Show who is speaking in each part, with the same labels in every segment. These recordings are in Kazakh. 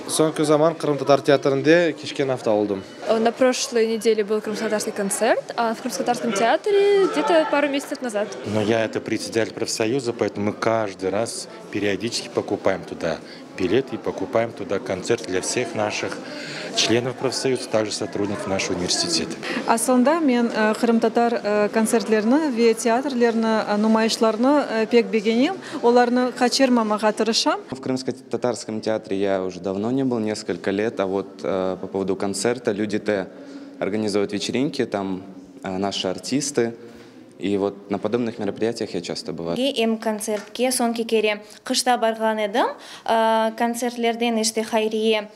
Speaker 1: Соңғы заман Крым-татар театрында кешкен hafta oldum.
Speaker 2: На прошлой неделе был крымско-татарский концерт, а в Крымско-татарском театре где-то пару месяцев назад.
Speaker 3: Но я это председатель профсоюза, поэтому мы каждый раз периодически покупаем туда билет и покупаем туда концерт для всех наших членов профсоюза, также сотрудников нашего университета.
Speaker 4: Aslında men Kırım-Tatar konsertlerini ve teatrlarını, numayışlarını pek beğendim. Onlarını kaçırmamaya tırışam.
Speaker 5: В Крымско-татарском театре я уже давно не был, несколько лет, а вот по поводу концерта люди-то организуют вечеринки, там наши артисты. И вот на подобных мероприятиях я часто бываю.
Speaker 6: Эм концертке сонки кере кышта барган едим. Концертлерден иште хайрие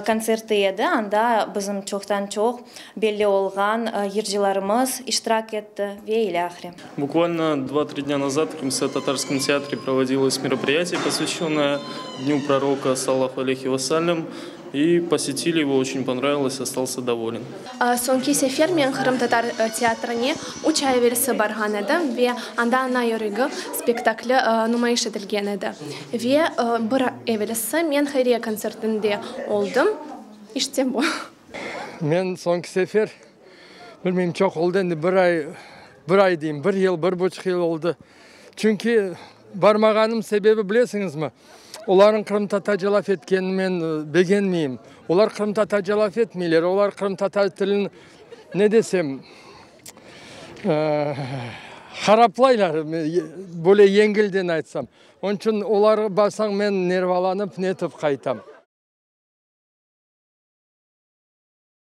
Speaker 6: концерты еді. Анда бізім чоқтан чоқ белі олған ержеларымыз иштирак етті ве или ахре.
Speaker 7: Буквально 2-3 дня назад в Крымско-татарском театре проводилось мероприятие, посвященное Дню пророка саллаху алейхи вассалям. И посетили его, очень понравилось, остался доволен.
Speaker 8: Сонки сефер мен Крым-татар театрыне учай версі барған еді, ве анда ана йорыгы спектаклі нумайыш етілген еді. Ве бір эвелесі мен хайрия концертінде олдым, іштен бұл.
Speaker 9: Мен сонки сефер, білмеймін, çok oldu, енді бір ай деймін, бір ел, бір buçuk ел oldu. Çünkü бармағаным себебі білесіңіз ме? Олардың Крым-татар жалап еткенін мен бегенмеймін. Олар Крым-татар жалап етмейлер. Олар Крым-татар тілін, не десем, хараплайлар, более еңгілден айтсам. Onun için олар басаң мен нерваланып, нетіп қайтам.